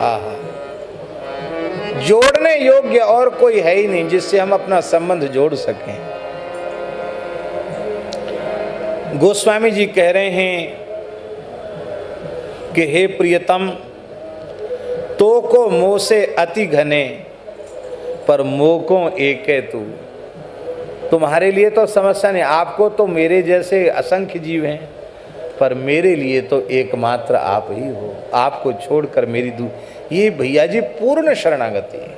आहा, जोड़ने योग्य और कोई है ही नहीं जिससे हम अपना संबंध जोड़ सकें। गोस्वामी जी कह रहे हैं कि हे प्रियतम, तो को मोह से अति घने, पर मोको एके तू। तुम्हारे लिए तो समस्या नहीं, आपको तो मेरे जैसे असंख्य जीव हैं, पर मेरे लिए तो एकमात्र आप ही हो। आपको छोड़कर मेरी ये भैया जी पूर्ण शरणागति है।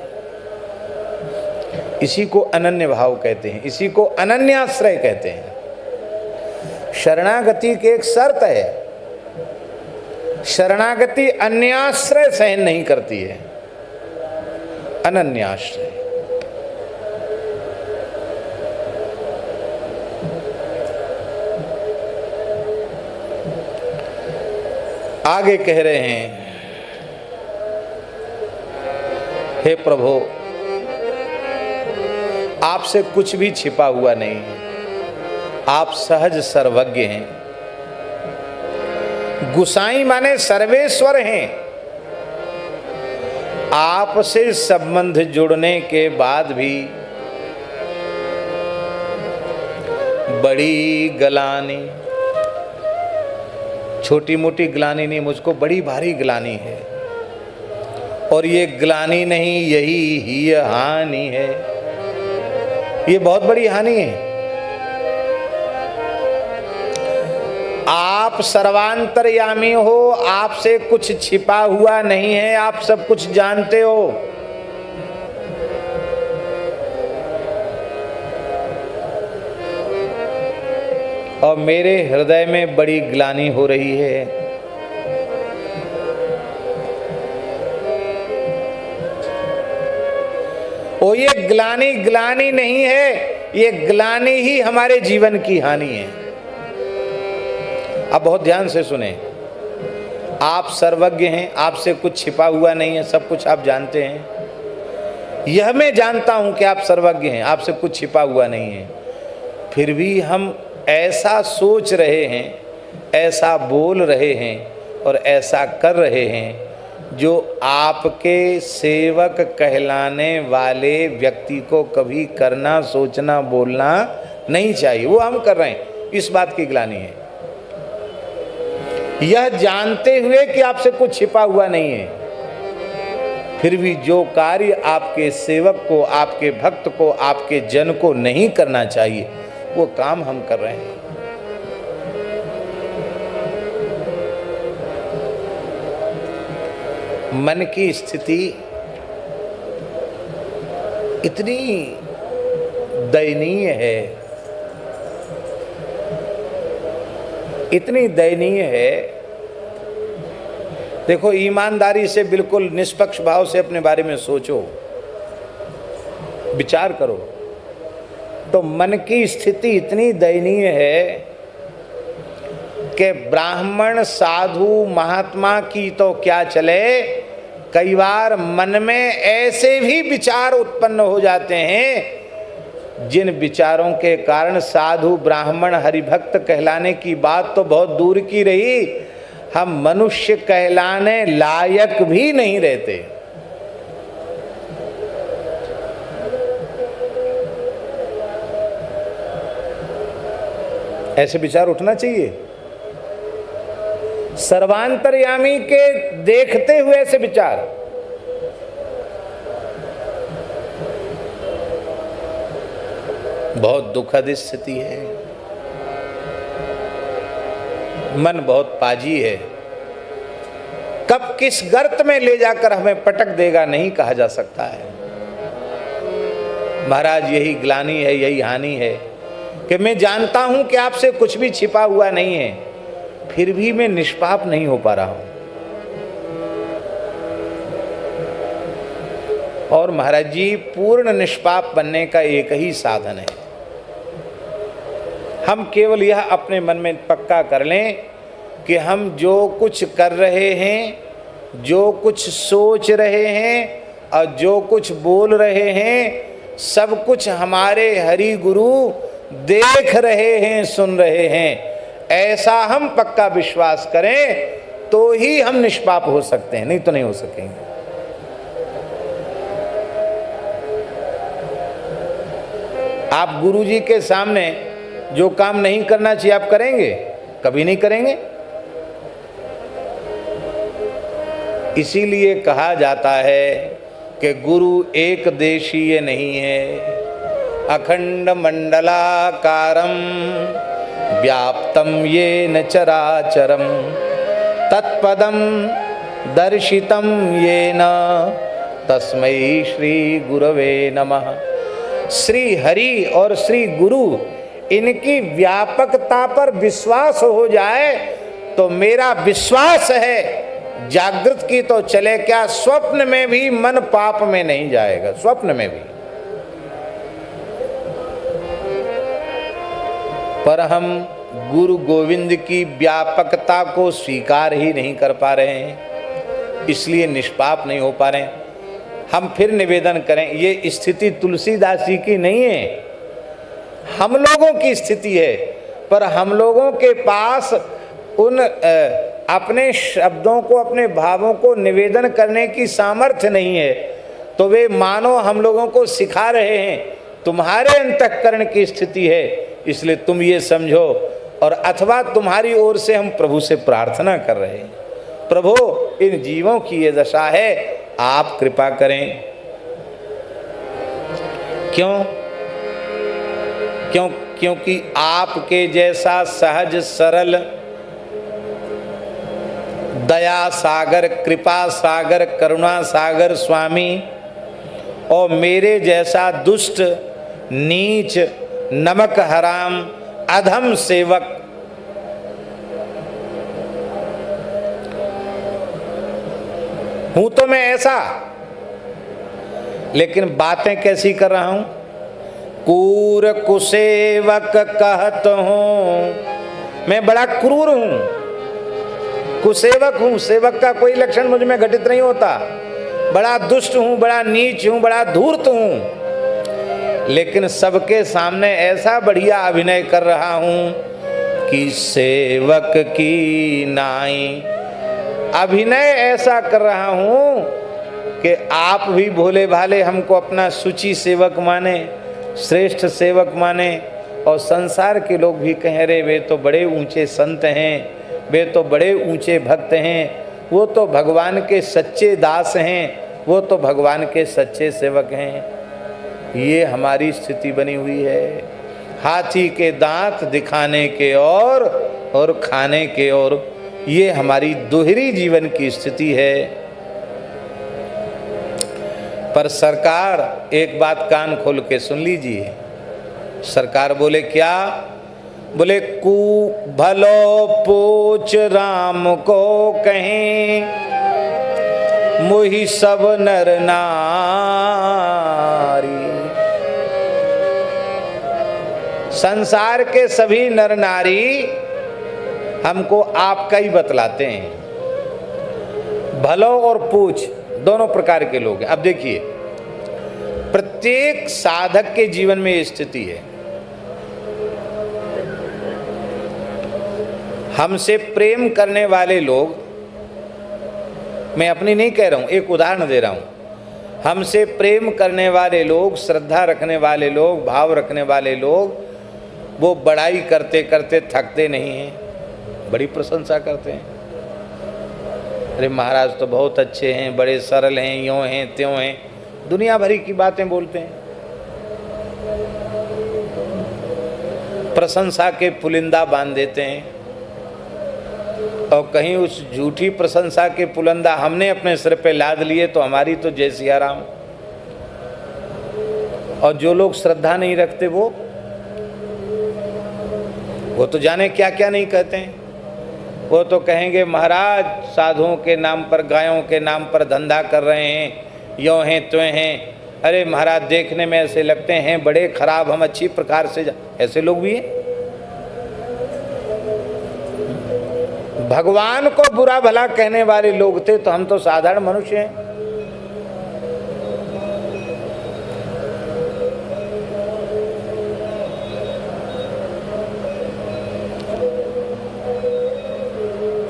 इसी को अनन्य भाव कहते हैं, इसी को अनन्याश्रय कहते हैं। शरणागति की एक शर्त है, शरणागति अन्याश्रय सहन नहीं करती है, अनन्याश्रय। आगे कह रहे हैं, हे प्रभु, आपसे कुछ भी छिपा हुआ नहीं है, आप सहज सर्वज्ञ हैं। गुसाई माने सर्वेश्वर हैं। आपसे संबंध जुड़ने के बाद भी बड़ी ग्लानि, छोटी मोटी ग्लानि नहीं, मुझको बड़ी भारी ग्लानि है। और ये ग्लानि नहीं, यही ही हानि है। ये बहुत बड़ी हानि है। आप सर्वांतर्यामी हो, आपसे कुछ छिपा हुआ नहीं है, आप सब कुछ जानते हो। और मेरे हृदय में बड़ी ग्लानि हो रही है। और ये ग्लानि ग्लानि नहीं है, ये ग्लानि ही हमारे जीवन की हानि है। अब बहुत ध्यान से सुने, आप सर्वज्ञ हैं, आपसे कुछ छिपा हुआ नहीं है, सब कुछ आप जानते हैं। यह मैं जानता हूं कि आप सर्वज्ञ हैं, आपसे कुछ छिपा हुआ नहीं है। फिर भी हम ऐसा सोच रहे हैं, ऐसा बोल रहे हैं और ऐसा कर रहे हैं जो आपके सेवक कहलाने वाले व्यक्ति को कभी करना, सोचना, बोलना नहीं चाहिए। वो हम कर रहे हैं, इस बात की ग्लानि है। यह जानते हुए कि आपसे कुछ छिपा हुआ नहीं है, फिर भी जो कार्य आपके सेवक को, आपके भक्त को, आपके जन को नहीं करना चाहिए, वो काम हम कर रहे हैं। मन की स्थिति इतनी दयनीय है, इतनी दयनीय है। देखो, ईमानदारी से, बिल्कुल निष्पक्ष भाव से अपने बारे में सोचो, विचार करो, तो मन की स्थिति इतनी दयनीय है कि ब्राह्मण, साधु, महात्मा की तो क्या चले, कई बार मन में ऐसे भी विचार उत्पन्न हो जाते हैं जिन विचारों के कारण साधु, ब्राह्मण, हरिभक्त कहलाने की बात तो बहुत दूर की रही, हम मनुष्य कहलाने लायक भी नहीं रहते। ऐसे विचार उठना चाहिए। सर्वांतर्यामी के देखते हुए ऐसे विचार, बहुत दुखद स्थिति है। मन बहुत पाजी है, कब किस गर्त में ले जाकर हमें पटक देगा नहीं कहा जा सकता है। महाराज, यही ग्लानि है, यही हानि है कि मैं जानता हूं कि आपसे कुछ भी छिपा हुआ नहीं है, फिर भी मैं निष्पाप नहीं हो पा रहा हूं। और महाराज जी, पूर्ण निष्पाप बनने का एक ही साधन है। हम केवल यह अपने मन में पक्का कर लें कि हम जो कुछ कर रहे हैं, जो कुछ सोच रहे हैं और जो कुछ बोल रहे हैं, सब कुछ हमारे हरि गुरु देख रहे हैं, सुन रहे हैं। ऐसा हम पक्का विश्वास करें तो ही हम निष्पाप हो सकते हैं, नहीं तो नहीं हो सकेंगे। आप गुरुजी के सामने जो काम नहीं करना चाहिए आप करेंगे? कभी नहीं करेंगे। इसीलिए कहा जाता है कि गुरु एक देशीय नहीं है, अखंड मंडलाकारं व्याप्तं येन चराचरं तत्पदं दर्शितं येन तस्मै श्री गुरवे नमः। श्री हरि और श्री गुरु इनकी व्यापकता पर विश्वास हो जाए तो मेरा विश्वास है जागृत की तो चले क्या, स्वप्न में भी मन पाप में नहीं जाएगा, स्वप्न में भी। पर हम गुरु गोविंद की व्यापकता को स्वीकार ही नहीं कर पा रहे हैं, इसलिए निष्पाप नहीं हो पा रहे हैं। हम फिर निवेदन करें, ये स्थिति तुलसीदास जी की नहीं है, हम लोगों की स्थिति है। पर हम लोगों के पास उन अपने शब्दों को, अपने भावों को निवेदन करने की सामर्थ्य नहीं है, तो वे मानो हम लोगों को सिखा रहे हैं तुम्हारे अंतःकरण की स्थिति है, इसलिए तुम ये समझो। और अथवा तुम्हारी ओर से हम प्रभु से प्रार्थना कर रहे हैं, प्रभु इन जीवों की ये दशा है, आप कृपा करें। क्योंकि आपके जैसा सहज सरल दया सागर, कृपा सागर, करुणा सागर स्वामी और मेरे जैसा दुष्ट नीच नमक हराम अधम सेवक हूं तो मैं ऐसा, लेकिन बातें कैसी कर रहा हूं? कूर कुसेवक कहत हूं, मैं बड़ा क्रूर हूं, कुसेवक हूं। सेवक का कोई लक्षण मुझ में घटित नहीं होता। बड़ा दुष्ट हूं, बड़ा नीच हूं, बड़ा धूर्त हूं, लेकिन सबके सामने ऐसा बढ़िया अभिनय कर रहा हूं कि सेवक की नाई। अभिनय ऐसा कर रहा हूं कि आप भी भोले भाले हमको अपना सुचि सेवक माने, श्रेष्ठ सेवक माने, और संसार के लोग भी कह रहे वे तो बड़े ऊंचे संत हैं, वे तो बड़े ऊंचे भक्त हैं, वो तो भगवान के सच्चे दास हैं, वो तो भगवान के सच्चे सेवक हैं। ये हमारी स्थिति बनी हुई है, हाथी के दांत दिखाने के और खाने के ओर। ये हमारी दोहरी जीवन की स्थिति है। पर सरकार एक बात कान खोल के सुन लीजिए। सरकार बोले क्या? बोले कू भलो पूछ राम को कहें, मोहि सब नर नारी। संसार के सभी नर नारी हमको आपका ही बतलाते हैं। भलो और पूछ दोनों प्रकार के लोग हैं। अब देखिए, प्रत्येक साधक के जीवन में ये स्थिति है। हमसे प्रेम करने वाले लोग, मैं अपनी नहीं कह रहा हूं, एक उदाहरण दे रहा हूं। हमसे प्रेम करने वाले लोग, श्रद्धा रखने वाले लोग, भाव रखने वाले लोग, वो बड़ाई करते करते थकते नहीं हैं, बड़ी प्रशंसा करते हैं। अरे महाराज तो बहुत अच्छे हैं, बड़े सरल हैं, यों हैं त्यों हैं, दुनिया भरी की बातें बोलते हैं। प्रशंसा के पुलिंदा बांध देते हैं, और कहीं उस झूठी प्रशंसा के पुलंदा हमने अपने सिर पे लाद लिए तो हमारी तो जय सिया राम। और जो लोग श्रद्धा नहीं रखते वो तो जाने क्या क्या नहीं कहते हैं। वो तो कहेंगे महाराज साधुओं के नाम पर, गायों के नाम पर धंधा कर रहे हैं, यों हैं त्यों हैं। अरे महाराज देखने में ऐसे लगते हैं बड़े खराब, हम अच्छी प्रकार से ऐसे लोग भी हैं। भगवान को बुरा भला कहने वाले लोग थे तो हम तो साधारण मनुष्य हैं।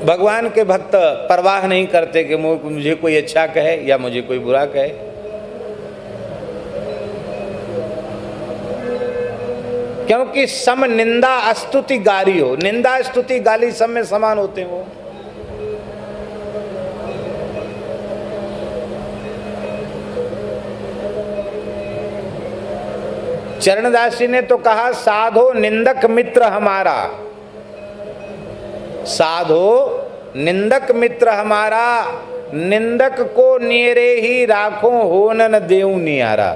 भगवान के भक्त परवाह नहीं करते कि मुझे कोई अच्छा कहे या मुझे कोई बुरा कहे। क्योंकि सम निंदा स्तुति गाली हो, निंदा स्तुति गाली सब में समान होते हैं वो। चरणदास जी ने तो कहा साधो निंदक मित्र हमारा, साधो निंदक मित्र हमारा, निंदक को नियरे ही राखो हो न देऊ नियारा।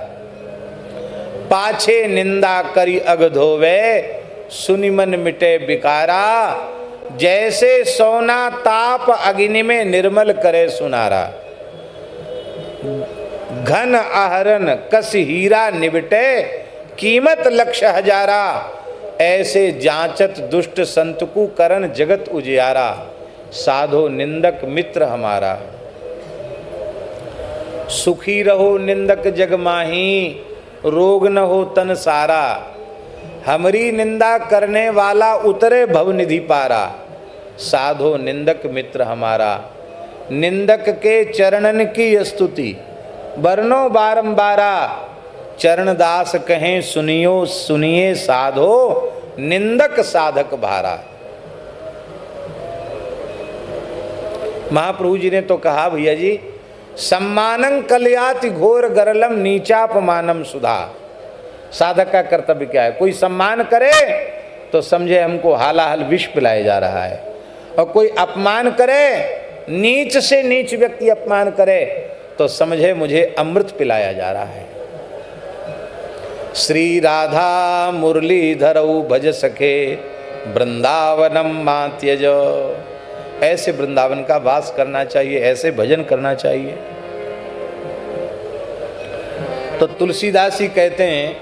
पाछे निंदा करी अग धोवे सुनि मन मिटे बिकारा। जैसे सोना ताप अग्नि में निर्मल करे सुनारा। घन आहरण कस हीरा निबटे कीमत लक्ष हजारा। ऐसे जांचत दुष्ट संत को करन जगत उजियारा। साधो निंदक मित्र हमारा। सुखी रहो निंदक जग माही, रोग न हो तन सारा। हमरी निंदा करने वाला उतरे भवनिधि पारा। साधो निंदक मित्र हमारा। निंदक के चरणन की स्तुति वर्णो बारंबारा। चरणदास कहें सुनियो सुनिए साधो, निंदक साधक भारा। महाप्रभु जी ने तो कहा भैया जी, सम्मानं कलयाति घोर गरलम नीचापमानम सुधा। साधक का कर्तव्य क्या है? कोई सम्मान करे तो समझे हमको हालाहल विष पिलाया जा रहा है, और कोई अपमान करे, नीच से नीच व्यक्ति अपमान करे तो समझे मुझे अमृत पिलाया जा रहा है। श्री राधा मुरलीधरऊ भज सखे वृंदावनम मां त्यज। ऐसे वृंदावन का वास करना चाहिए, ऐसे भजन करना चाहिए। तो तुलसीदास जी कहते हैं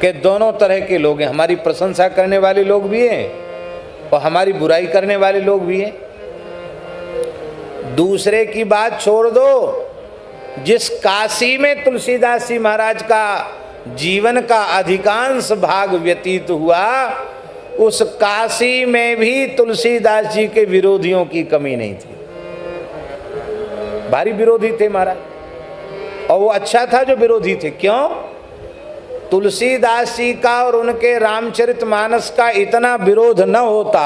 कि दोनों तरह के लोग हैं, हमारी प्रशंसा करने वाले लोग भी हैं और हमारी बुराई करने वाले लोग भी हैं। दूसरे की बात छोड़ दो, जिस काशी में तुलसीदास जी महाराज का जीवन का अधिकांश भाग व्यतीत हुआ, उस काशी में भी तुलसीदास जी के विरोधियों की कमी नहीं थी। भारी विरोधी थे महाराज, और वो अच्छा था जो विरोधी थे। क्यों? तुलसीदास जी का और उनके रामचरितमानस का इतना विरोध न होता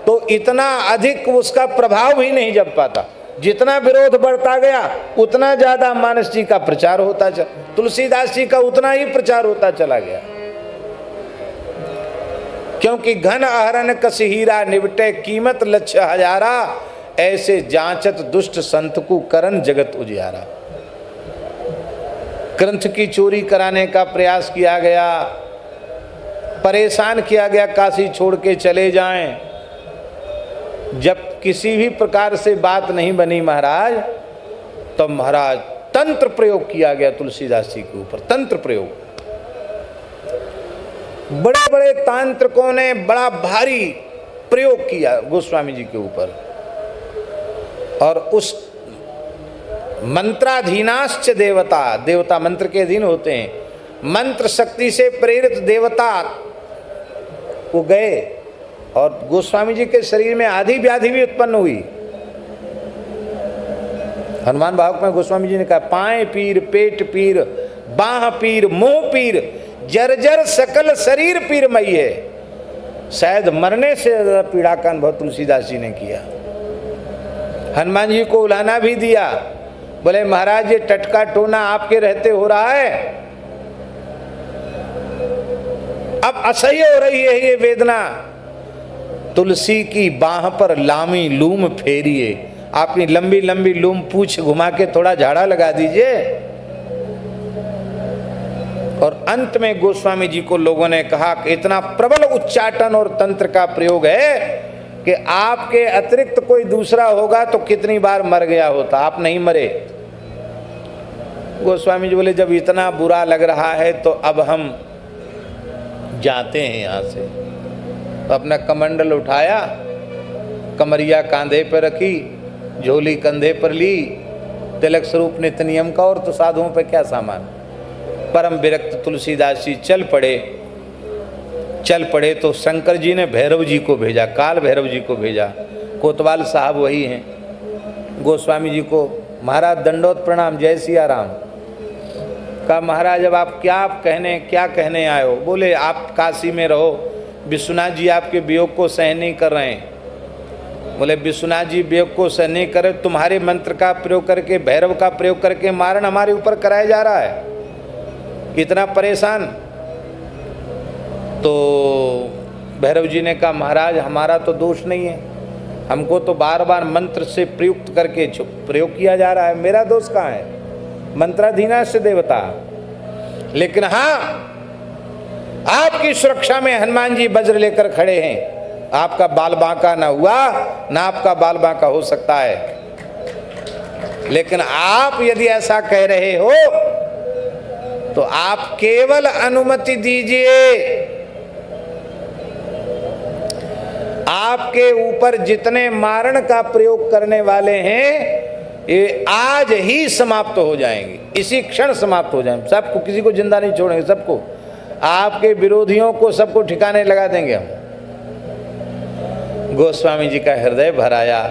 तो इतना अधिक उसका प्रभाव ही नहीं जम पाता। जितना विरोध बढ़ता गया उतना ज्यादा मानस जी का प्रचार होता चला, तुलसीदास जी का उतना ही प्रचार होता चला गया। क्योंकि घन आहरण कस हीरा निबटे कीमत लक्ष हजारा। ऐसे जांचत दुष्ट संत को करन जगत उजियारा। ग्रंथ की चोरी कराने का प्रयास किया गया, परेशान किया गया काशी छोड़ के चले जाएं। जब किसी भी प्रकार से बात नहीं बनी महाराज, तो महाराज तंत्र प्रयोग किया गया तुलसीदास जी के ऊपर। तंत्र प्रयोग, बड़े बड़े तांत्रिकों ने बड़ा भारी प्रयोग किया गोस्वामी जी के ऊपर। और उस मंत्राधीनाश्च देवता, देवता मंत्र के अधीन होते हैं, मंत्र शक्ति से प्रेरित देवता वो गए और गोस्वामी जी के शरीर में आधी व्याधि भी उत्पन्न हुई। हनुमान भागवत में गोस्वामी जी ने कहा, पाए पीर, पेट पीर, बाह पीर, मुंह पीर, जर्जर सकल शरीर पीर मई है। शायद मरने से ज्यादा पीड़ा का अनुभव तुलसीदास जी ने किया। हनुमान जी को उलाना भी दिया, बोले महाराज ये टटका टोना आपके रहते हो रहा है, अब असह्य हो रही है ये वेदना। तुलसी की बाह पर लामी लूम फेरिए, अपनी लंबी लंबी लूम पूछ घुमा के थोड़ा झाड़ा लगा दीजिए। और अंत में गोस्वामी जी को लोगों ने कहा कि इतना प्रबल उच्चाटन और तंत्र का प्रयोग है कि आपके अतिरिक्त कोई दूसरा होगा तो कितनी बार मर गया होता, आप नहीं मरे। गोस्वामी जी बोले जब इतना बुरा लग रहा है तो अब हम जाते हैं यहाँ से। तो अपना कमंडल उठाया, कमरिया कांधे पर रखी, झोली कंधे पर ली, तिलक स्वरूप नित्य नियम का, और तो साधुओं पे क्या सामान। परम विरक्त तुलसीदास जी चल पड़े तो शंकर जी ने भैरव जी को भेजा, काल भैरव जी को भेजा। कोतवाल साहब वही हैं। गोस्वामी जी को महाराज दंडोत प्रणाम, जय सिया राम। कहा महाराज अब आप क्या कहने आए हो? बोले आप काशी में रहो, विश्वनाथ जी आपके वियोग को सहन नहीं कर रहे हैं। बोले विश्वनाथ जी वियोग को सहन नहीं कर रहे, तुम्हारे मंत्र का प्रयोग करके, भैरव का प्रयोग करके मारण हमारे ऊपर कराया जा रहा है, इतना परेशान। तो भैरव जी ने कहा महाराज हमारा तो दोष नहीं है, हमको तो बार बार मंत्र से प्रयुक्त करके प्रयोग किया जा रहा है, मेरा दोष कहाँ है? मंत्राधीनास्य देवता। लेकिन हाँ, आपकी सुरक्षा में हनुमान जी वज्र लेकर खड़े हैं, आपका बाल बांका ना हुआ, ना आपका बाल बांका हो सकता है। लेकिन आप यदि ऐसा कह रहे हो तो आप केवल अनुमति दीजिए। आपके ऊपर जितने मारण का प्रयोग करने वाले हैं ये आज ही समाप्त हो जाएंगे, इसी क्षण समाप्त हो जाएंगे सबको, किसी को जिंदा नहीं छोड़ेंगे, सबको, आपके विरोधियों को सबको ठिकाने लगा देंगे हम। गोस्वामी जी का हृदय भर आया।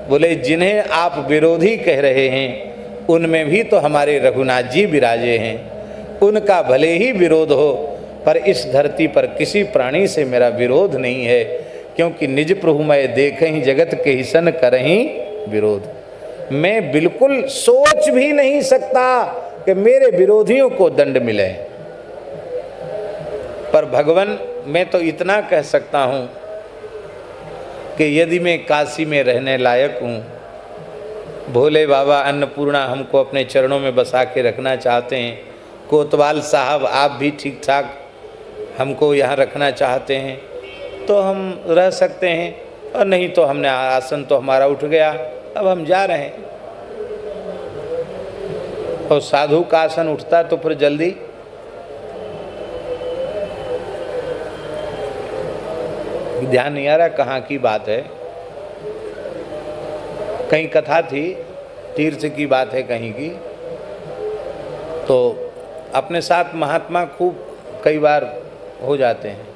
बोले जिन्हें आप विरोधी कह रहे हैं उनमें भी तो हमारे रघुनाथ जी विराजे हैं, उनका भले ही विरोध हो पर इस धरती पर किसी प्राणी से मेरा विरोध नहीं है, क्योंकि निज प्रभु मैं देखहि जगत के ही सन करहि विरोध। मैं बिल्कुल सोच भी नहीं सकता कि मेरे विरोधियों को दंड मिले, पर भगवान मैं तो इतना कह सकता हूँ कि यदि मैं काशी में रहने लायक हूँ, भोले बाबा अन्नपूर्णा हमको अपने चरणों में बसा के रखना चाहते हैं, कोतवाल साहब आप भी ठीक ठाक हमको यहाँ रखना चाहते हैं तो हम रह सकते हैं, और नहीं तो हमने आसन तो हमारा उठ गया, अब हम जा रहे हैं। और साधु का आसन उठता तो फिर जल्दी ध्यान नहीं आ रहा कहाँ की बात है, कहीं कथा थी, तीर्थ की बात है कहीं की। तो अपने साथ महात्मा खूब कई बार हो जाते हैं,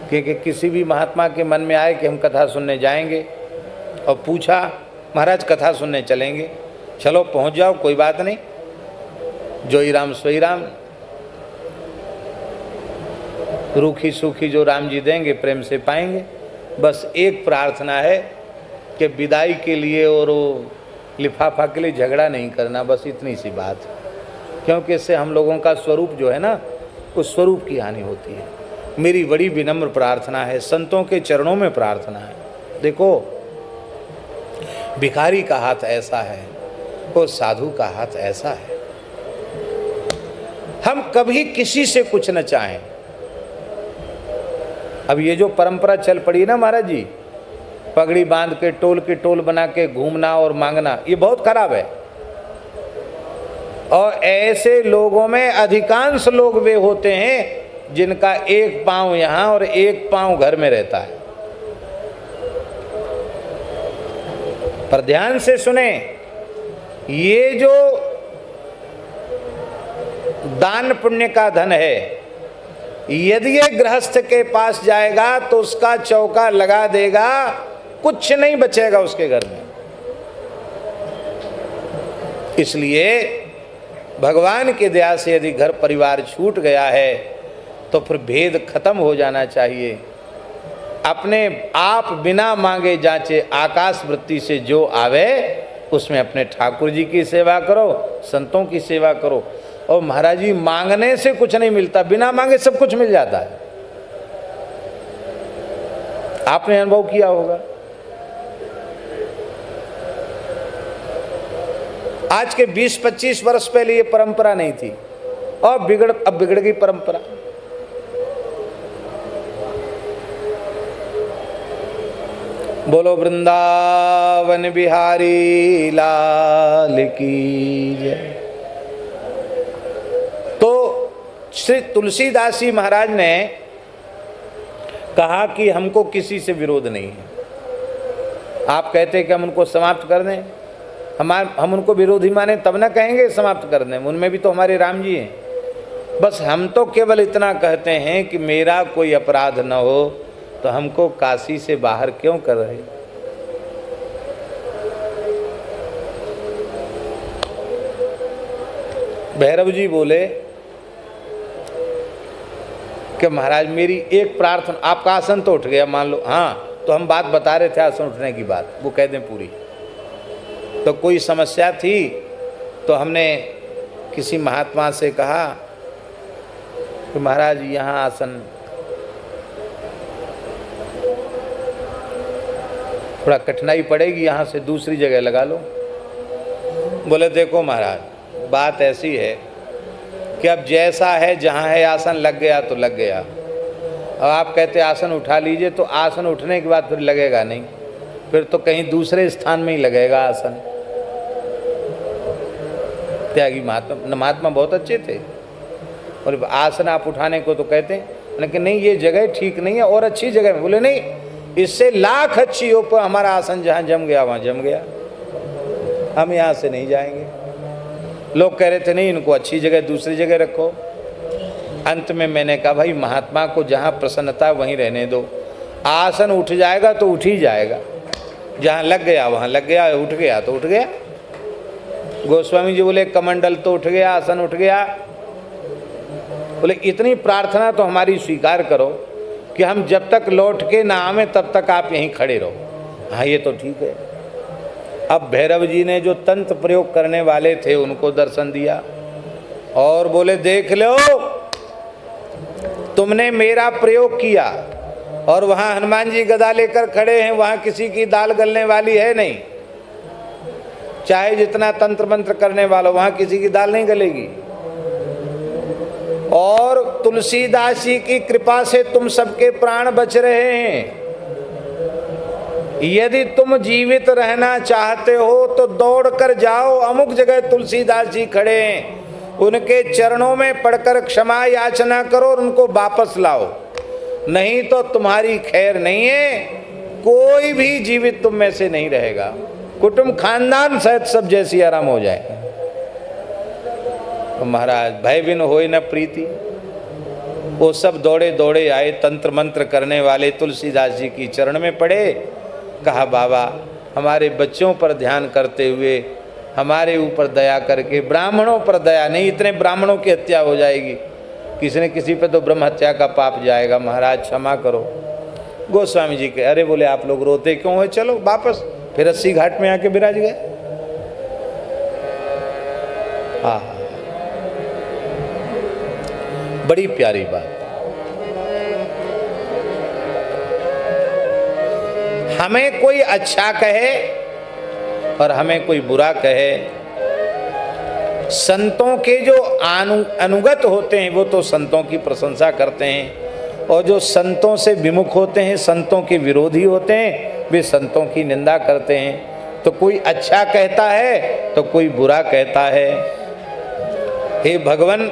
क्योंकि किसी भी महात्मा के मन में आए कि हम कथा सुनने जाएंगे, और पूछा महाराज कथा सुनने चलेंगे, चलो पहुंच जाओ कोई बात नहीं, जोई राम सोई राम, रूखी सूखी जो राम जी देंगे प्रेम से पाएंगे। बस एक प्रार्थना है कि विदाई के लिए और वो लिफाफा के लिए झगड़ा नहीं करना, बस इतनी सी बात, क्योंकि इससे हम लोगों का स्वरूप जो है ना, उस स्वरूप की हानि होती है। मेरी बड़ी विनम्र प्रार्थना है, संतों के चरणों में प्रार्थना है। देखो भिखारी का हाथ ऐसा है और साधु का हाथ ऐसा है, हम कभी किसी से कुछ न चाहें। अब ये जो परंपरा चल पड़ी ना महाराज जी, पगड़ी बांध के टोल बना के घूमना और मांगना, ये बहुत खराब है। और ऐसे लोगों में अधिकांश लोग वे होते हैं जिनका एक पांव यहां और एक पांव घर में रहता है। पर ध्यान से सुने, ये जो दान पुण्य का धन है, यदि ये गृहस्थ के पास जाएगा तो उसका चौका लगा देगा, कुछ नहीं बचेगा उसके घर में। इसलिए भगवान की दया से यदि घर परिवार छूट गया है तो फिर भेद खत्म हो जाना चाहिए। अपने आप बिना मांगे जांचे आकाश वृत्ति से जो आवे उसमें अपने ठाकुर जी की सेवा करो, संतों की सेवा करो। और महाराज जी मांगने से कुछ नहीं मिलता, बिना मांगे सब कुछ मिल जाता है, आपने अनुभव किया होगा। आज के 20-25 वर्ष पहले ये परंपरा नहीं थी, और अब बिगड़ गई परंपरा। बोलो वृंदावन बिहारी लाल की जय। तो श्री तुलसीदास जी महाराज ने कहा कि हमको किसी से विरोध नहीं है। आप कहते हैं कि हम उनको समाप्त कर दें, हम उनको विरोधी माने तब ना कहेंगे समाप्त कर दें, उनमें भी तो हमारे राम जी हैं। बस हम तो केवल इतना कहते हैं कि मेरा कोई अपराध न हो तो हमको काशी से बाहर क्यों कर रहे। भैरव जी बोले कि महाराज मेरी एक प्रार्थना, आपका आसन तो उठ गया मान लो, हाँ तो हम बात बता रहे थे आसन उठने की बात, वो कह दें पूरी। तो कोई समस्या थी तो हमने किसी महात्मा से कहा कि महाराज यहाँ आसन थोड़ा कठिनाई पड़ेगी, यहाँ से दूसरी जगह लगा लो। बोले देखो महाराज बात ऐसी है कि अब जैसा है जहाँ है आसन लग गया तो लग गया। अब आप कहते आसन उठा लीजिए तो आसन उठने के बाद फिर लगेगा नहीं, फिर तो कहीं दूसरे स्थान में ही लगेगा आसन। त्यागी महात्मा बहुत अच्छे थे, और आसन आप उठाने को तो कहते हैं, लेकिन नहीं ये जगह ठीक नहीं है और अच्छी जगह में। बोले नहीं, इससे लाख अच्छी हो पर हमारा आसन जहाँ जम गया वहाँ जम गया, हम यहाँ से नहीं जाएंगे। लोग कह रहे थे नहीं इनको अच्छी जगह दूसरी जगह रखो। अंत में मैंने कहा भाई महात्मा को जहाँ प्रसन्नता वहीं रहने दो, आसन उठ जाएगा तो उठ ही जाएगा, जहाँ लग गया वहाँ लग गया, उठ गया तो उठ गया। गोस्वामी जी बोले कमंडल तो उठ गया, आसन उठ गया। बोले इतनी प्रार्थना तो हमारी स्वीकार करो कि हम जब तक लौट के ना आवे तब तक आप यहीं खड़े रहो। हाँ ये तो ठीक है। अब भैरव जी ने जो तंत्र प्रयोग करने वाले थे उनको दर्शन दिया और बोले देख लो तुमने मेरा प्रयोग किया और वहाँ हनुमान जी गदा लेकर खड़े हैं, वहाँ किसी की दाल गलने वाली है नहीं। चाहे जितना तंत्र मंत्र करने वाला, वहाँ किसी की दाल नहीं गलेगी। और तुलसीदास जी की कृपा से तुम सबके प्राण बच रहे हैं। यदि तुम जीवित रहना चाहते हो तो दौड़ कर जाओ, अमुक जगह तुलसीदास जी खड़े हैं, उनके चरणों में पड़कर क्षमा याचना करो और उनको वापस लाओ, नहीं तो तुम्हारी खैर नहीं है। कोई भी जीवित तुम में से नहीं रहेगा, कुटुंब खानदान सहित सब जैसी आराम हो जाए। तो महाराज भय बिन होए न प्रीति, वो सब दौड़े दौड़े आए, तंत्र मंत्र करने वाले तुलसीदास जी की चरण में पड़े। कहा बाबा हमारे बच्चों पर ध्यान करते हुए हमारे ऊपर दया करके, ब्राह्मणों पर दया नहीं, इतने ब्राह्मणों की हत्या हो जाएगी, किसी न किसी पे तो ब्रह्म हत्या का पाप जाएगा, महाराज क्षमा करो। गोस्वामी जी के अरे बोले आप लोग रोते क्यों हो, चलो वापस। फिर 80 घाट में आके विराज गए। हाँ बड़ी प्यारी बात। हमें कोई अच्छा कहे और हमें कोई बुरा कहे, संतों के जो अनुगत होते हैं वो तो संतों की प्रशंसा करते हैं, और जो संतों से विमुख होते हैं, संतों के विरोधी होते हैं, वे संतों की निंदा करते हैं। तो कोई अच्छा कहता है तो कोई बुरा कहता है। हे भगवान,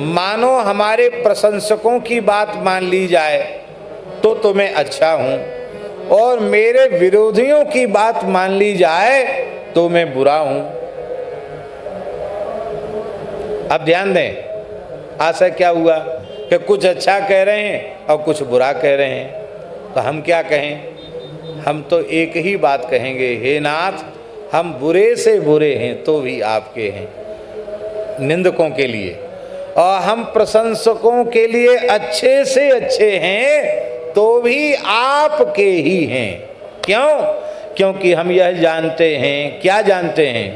मानो हमारे प्रशंसकों की बात मान ली जाए तो तुम्हें अच्छा हूँ, और मेरे विरोधियों की बात मान ली जाए तो मैं बुरा हूँ। अब ध्यान दें, आशा क्या हुआ कि कुछ अच्छा कह रहे हैं और कुछ बुरा कह रहे हैं। तो हम क्या कहें? हम तो एक ही बात कहेंगे, हे नाथ हम बुरे से बुरे हैं तो भी आपके हैं, निंदकों के लिए, और हम प्रशंसकों के लिए अच्छे से अच्छे हैं तो भी आपके ही हैं। क्यों? क्योंकि हम यह जानते हैं, क्या जानते हैं?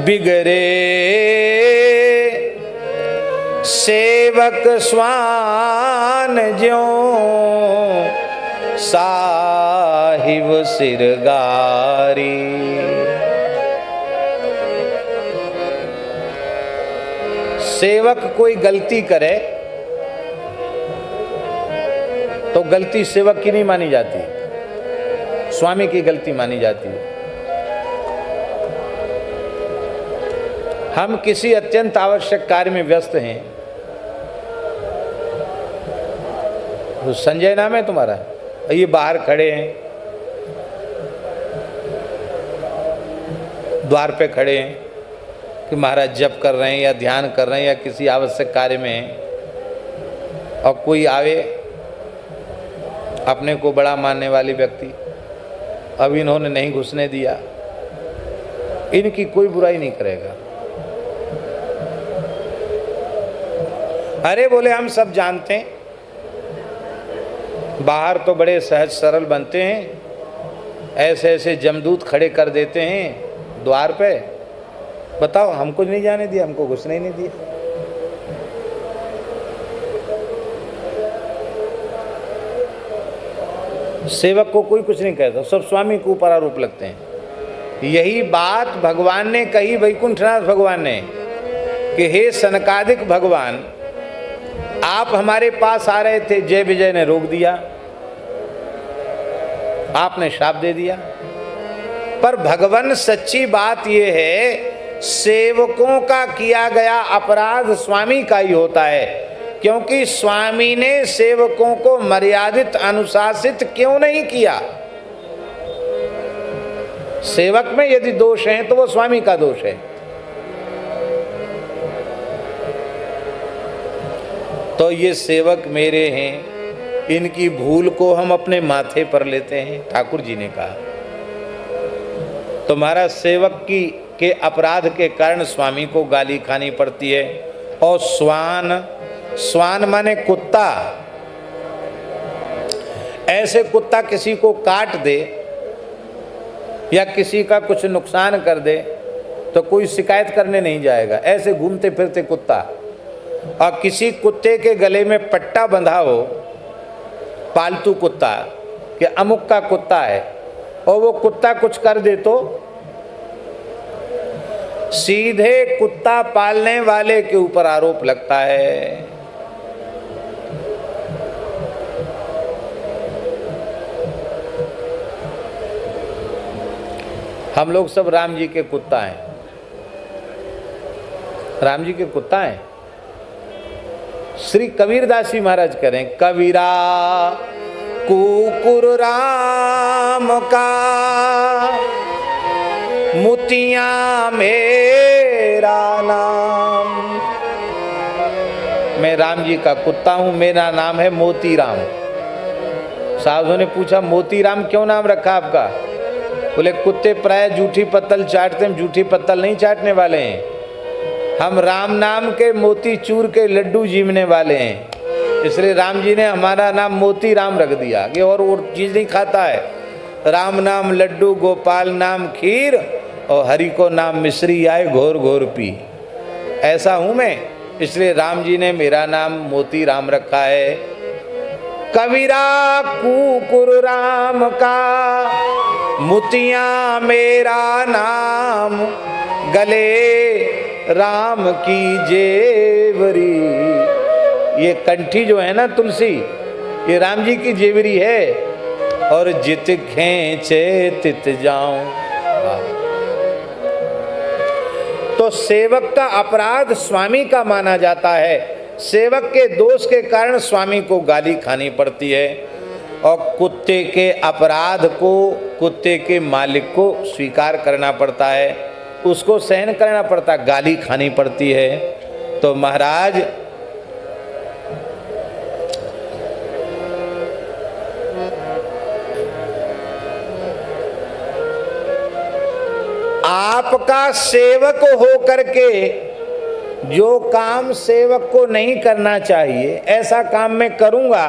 बिगड़े सेवक स्वान ज्यों साहिब सिरगारी। सेवक कोई गलती करे तो गलती सेवक की नहीं मानी जाती, स्वामी की गलती मानी जाती है। हम किसी अत्यंत आवश्यक कार्य में व्यस्त हैं, तो संजय नाम है तुम्हारा, ये बाहर खड़े हैं, द्वार पे खड़े हैं कि महाराज जप कर रहे हैं या ध्यान कर रहे हैं या किसी आवश्यक कार्य में हैं, और कोई आवे अपने को बड़ा मानने वाले व्यक्ति, अब इन्होंने नहीं घुसने दिया, इनकी कोई बुराई नहीं करेगा, अरे बोले हम सब जानते हैं, बाहर तो बड़े सहज सरल बनते हैं, ऐसे ऐसे जमदूत खड़े कर देते हैं द्वार पे, बताओ हमको नहीं जाने दिया, हमको घुसने ही नहीं दिया। सेवक को कोई कुछ नहीं कहता, सब स्वामी के ऊपर आरोप लगते हैं। यही बात भगवान ने कही, वैकुंठनाथ भगवान ने, कि हे सनकादिक भगवान, आप हमारे पास आ रहे थे, जय विजय ने रोक दिया, आपने श्राप दे दिया। पर भगवान सच्ची बात यह है, सेवकों का किया गया अपराध स्वामी का ही होता है, क्योंकि स्वामी ने सेवकों को मर्यादित अनुशासित क्यों नहीं किया। सेवक में यदि दोष है तो वो स्वामी का दोष है। तो ये सेवक मेरे हैं, इनकी भूल को हम अपने माथे पर लेते हैं, ठाकुर जी ने कहा। तुम्हारा सेवक के अपराध के कारण स्वामी को गाली खानी पड़ती है। और स्वान माने कुत्ता, ऐसे कुत्ता किसी को काट दे या किसी का कुछ नुकसान कर दे तो कोई शिकायत करने नहीं जाएगा, ऐसे घूमते फिरते कुत्ता। और किसी कुत्ते के गले में पट्टा बंधा हो, पालतू कुत्ता कि अमुक का कुत्ता है, और वो कुत्ता कुछ कर दे तो सीधे कुत्ता पालने वाले के ऊपर आरोप लगता है। हम लोग सब राम जी के कुत्ता हैं, राम जी के कुत्ता हैं। श्री कबीरदास जी महाराज करें, कबीरा कुकुर राम का, मोतिया मेरा नाम। मैं राम जी का कुत्ता हूं, मेरा नाम है मोती राम। साधु ने पूछा, मोती राम क्यों नाम रखा आपका? बोले कुत्ते प्राय जूठी पत्तल चाटते हैं, जूठी पत्तल नहीं चाटने वाले हैं, हम राम नाम के मोती चूर के लड्डू जीवने वाले हैं, इसलिए राम जी ने हमारा नाम मोती राम रख दिया कि और वो चीज़ नहीं खाता है। राम नाम लड्डू, गोपाल नाम खीर, और हरि को नाम मिश्री आए घोर घोर पी। ऐसा हूँ मैं, इसलिए राम जी ने मेरा नाम मोती राम रखा है। कबीरा कुकुर राम का, मोतिया मेरा नाम, गले राम की जेवरी। ये कंठी जो है ना तुलसी, ये राम जी की जेवरी है। और जित खेचे तित जाऊं। तो सेवक का अपराध स्वामी का माना जाता है, सेवक के दोष के कारण स्वामी को गाली खानी पड़ती है। और कुत्ते के अपराध को कुत्ते के मालिक को स्वीकार करना पड़ता है, उसको सहन करना पड़ता, गाली खानी पड़ती है। तो महाराज आपका सेवक हो करके जो काम सेवक को नहीं करना चाहिए, ऐसा काम मैं करूंगा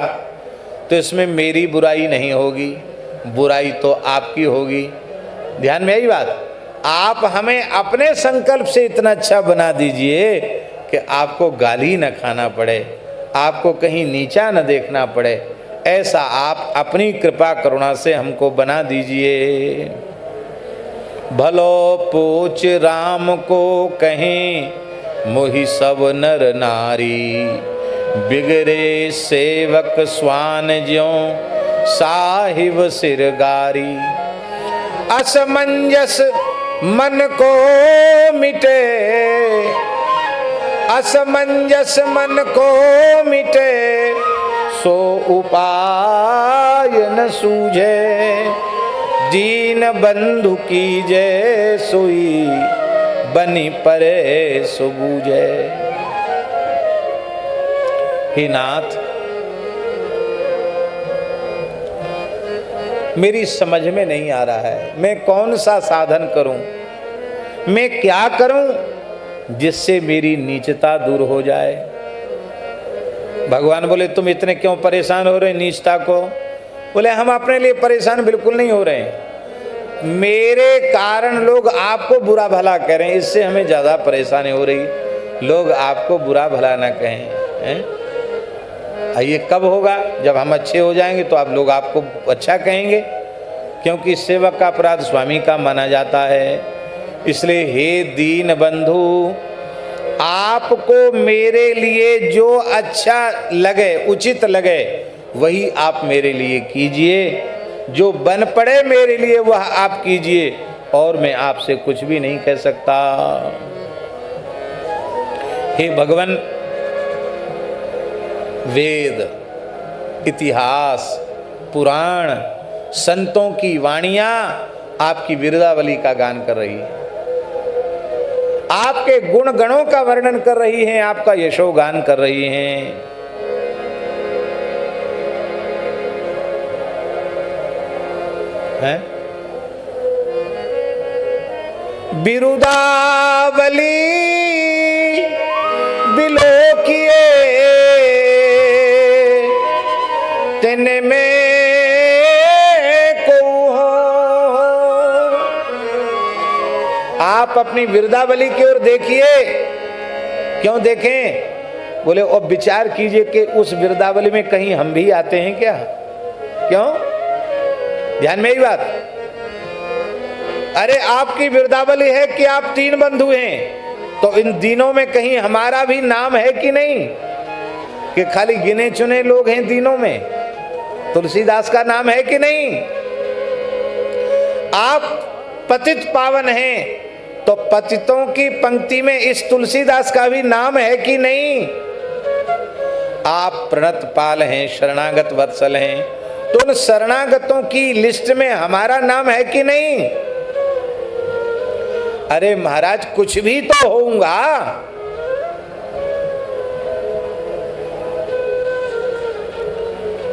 तो इसमें मेरी बुराई नहीं होगी, बुराई तो आपकी होगी। ध्यान में आई बात। आप हमें अपने संकल्प से इतना अच्छा बना दीजिए कि आपको गाली न खाना पड़े, आपको कहीं नीचा न देखना पड़े, ऐसा आप अपनी कृपा करुणा से हमको बना दीजिए। भलो पूछ राम को कहें मोहि सब नर नारी, बिगड़े सेवक स्वान ज्यों साहिब सिरगारी। असमंजस मन को मिटे, असमंजस मन को मिटे, सो उपाय न सूझे। दीन बंधु की जय सोई, बनी परे सो बूझे। हे नाथ, मेरी समझ में नहीं आ रहा है, मैं कौन सा साधन करूं, मैं क्या करूं जिससे मेरी नीचता दूर हो जाए। भगवान बोले तुम इतने क्यों परेशान हो रहे नीचता को? बोले हम अपने लिए परेशान बिल्कुल नहीं हो रहे हैं, मेरे कारण लोग आपको बुरा भला कह रहे हैं, इससे हमें ज़्यादा परेशानी हो रही। लोग आपको बुरा भला ना कहें, हैं? ये कब होगा? जब हम अच्छे हो जाएंगे तो आप लोग आपको अच्छा कहेंगे, क्योंकि सेवक का अपराध स्वामी का माना जाता है। इसलिए हे दीन बंधु, आपको मेरे लिए जो अच्छा लगे, उचित लगे, वही आप मेरे लिए कीजिए। जो बन पड़े मेरे लिए वह आप कीजिए, और मैं आपसे कुछ भी नहीं कह सकता। हे भगवान, वेद, इतिहास, पुराण, संतों की वाणियां आपकी विरदावली का गान कर रही है, आपके गुण गणों का वर्णन कर रही हैं, आपका यशोगान कर रही हैं। हैं? बिरुदावली बिलोकिए तेने में को हो। आप अपनी बिरुदावली की ओर देखिए। क्यों देखें? बोले और विचार कीजिए कि उस बिरुदावली में कहीं हम भी आते हैं क्या? क्यों? ध्यान में ही बात। अरे आपकी बिरुदावली है कि आप 3 बंधु हैं, तो इन दिनों में कहीं हमारा भी नाम है कि नहीं? कि खाली गिने चुने लोग हैं दिनों में? तुलसीदास का नाम है कि नहीं? आप पतित पावन हैं, तो पतितों की पंक्ति में इस तुलसीदास का भी नाम है कि नहीं? आप प्रणत पाल हैं, शरणागत वत्सल हैं, तो उन शरणागतों की लिस्ट में हमारा नाम है कि नहीं? अरे महाराज, कुछ भी तो होऊंगा।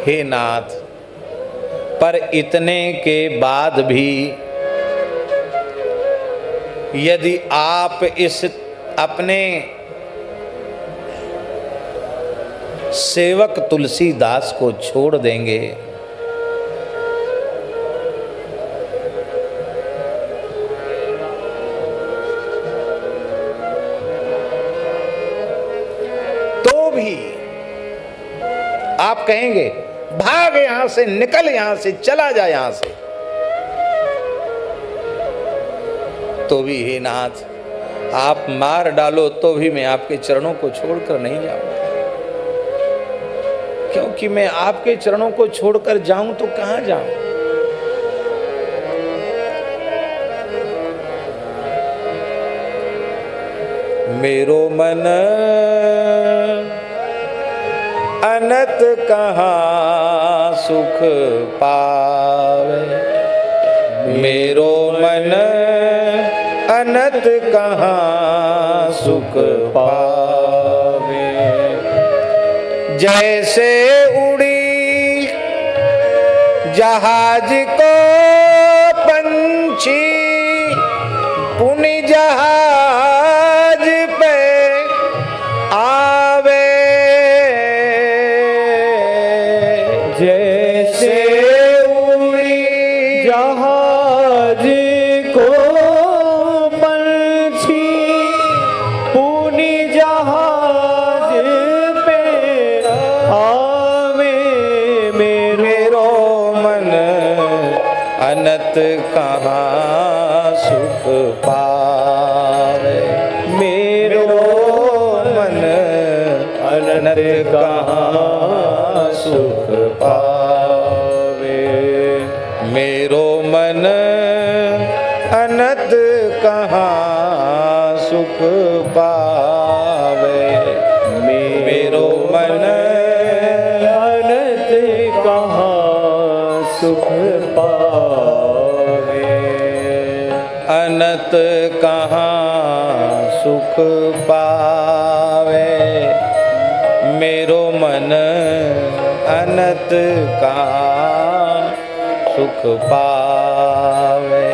हे नाथ, पर इतने के बाद भी यदि आप इस अपने सेवक तुलसीदास को छोड़ देंगे, तो भी आप कहेंगे भाग यहां से, निकल यहां से, चला जा यहां से, तो भी हे नाथ, आप मार डालो तो भी मैं आपके चरणों को छोड़कर नहीं जाऊंगा। क्योंकि मैं आपके चरणों को छोड़कर जाऊं तो कहां जाऊं? मेरो मन अनत कहाँ सुख पावे, मेरो मन अनत कहाँ सुख पावे। जैसे उड़ी जहाज को पंछी पुनि जहाज पे आवे, जैसे उड़ी जहाज को पंछी पुनि जहाज पे आवे, मेरो मन अनत कहाँ सुख पावे, मेरो मन अनत कहाँ सुख पावे, मेरो मन अनत कहाँ सुख पावे, मेरो मन अनत कहाँ सुख पावे, अनत कहाँ सुख पावे, मेरो मन अनत कहाँ सुख पावे,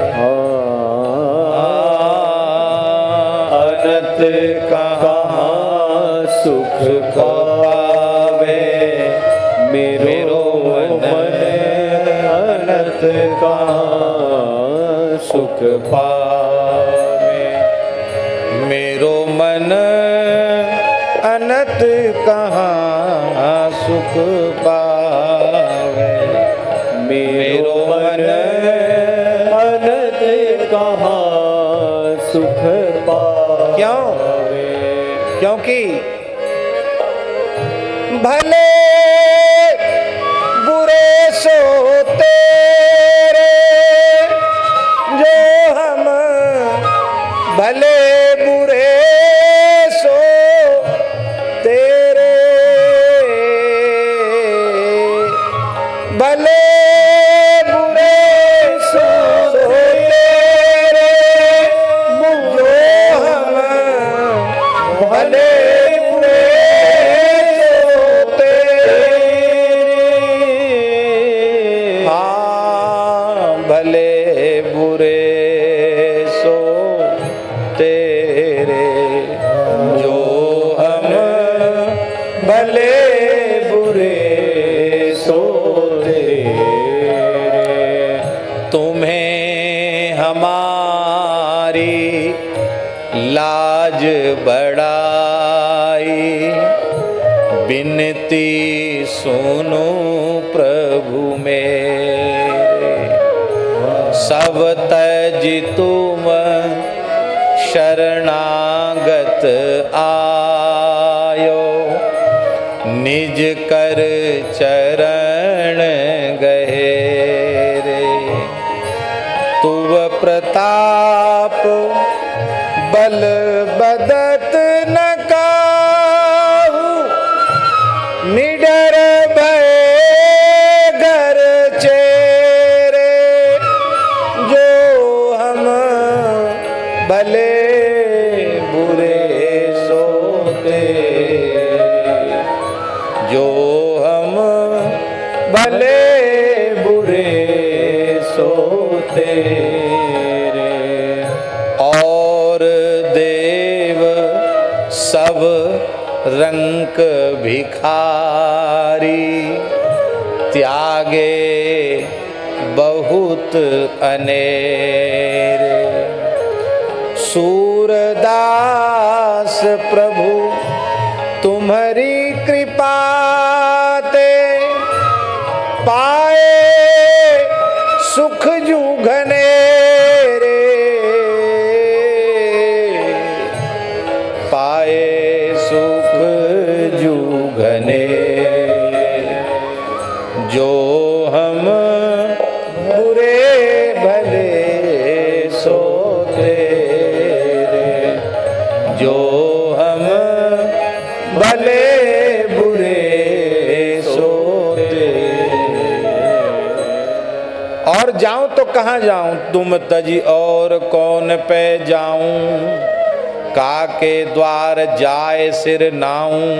अनत कहाँ सुख पावे, मेरो मन अनंत कहाँ सुख पावे। मेरो मन अनंत कहाँ सुख पावे। मेरो मन अनंत कहाँ सुख पावे। क्यों? क्योंकि भले बुरे सो तेरे, जो हम भले बुरे सो तेरे, भले बुरे सो तेरे, जो हम भले भले बुरे सो तेरे, जो हम भले बुरे सो तेरे। तुम्हें हमारी लाज बढ़ाई, बिनती सुनो प्रभु मेरे। सब तज तुम शरणागत आयो, निज कर चरण गए रे। तुव प्रताप बल बदत न काहू, निडर भय घर चेरे, जो हम भले बुरे सो तेरे, जो हम भले बुरे सो तेरे। और देव सब रंक भिखारी, त्यागे बहुत अनेरे। सूरदास प्रभु तुम्हारी कृपा ते, पाए सुख जू घनेरे, पाए सुख जू घनेरे। जो हम बुरे भले सो तेरे, जो हम भले बुरे सो तेरे। और जाऊं तो कहाँ जाऊं, तुम तजी और कौन पे जाऊं। काके द्वार जाए सिर नाऊं,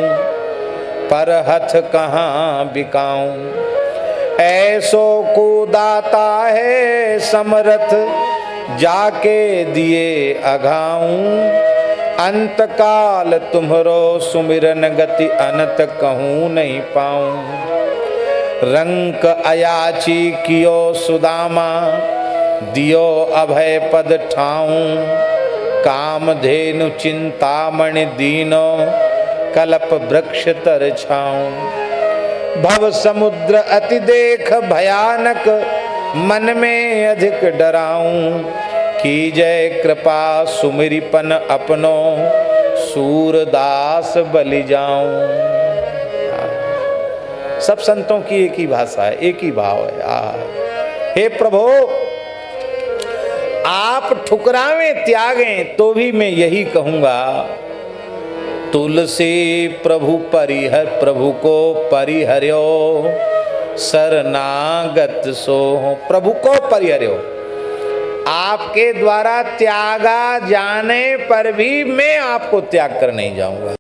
पर हथ कहाँ बिकाऊं। ऐसो को दाता है समरथ, जाके दिए अघाऊं। अंत काल तुम्हरो सुमिरन गति, अनंत कहूँ नहीं पाऊं। रंक अयाची कियो सुदामा, दियो अभय पद ठाऊं। कामधेनु चिंतामणि दीनो, कल्प वृक्ष तर छाऊं। भव समुद्र अति देख भयानक, मन में अधिक डराऊं। कीजय कृपा सुमिरिपन अपनो, सूरदास बलि जाऊं। सब संतों की एक ही भाषा है, एक ही भाव है। हे प्रभु, आप ठुकरावें त्यागें तो भी मैं यही कहूंगा, तुलसी प्रभु परिहर, प्रभु को परिहर्यो शरणागत सो। प्रभु को परिहर्यो, आपके द्वारा त्यागा जाने पर भी मैं आपको त्याग कर नहीं जाऊंगा।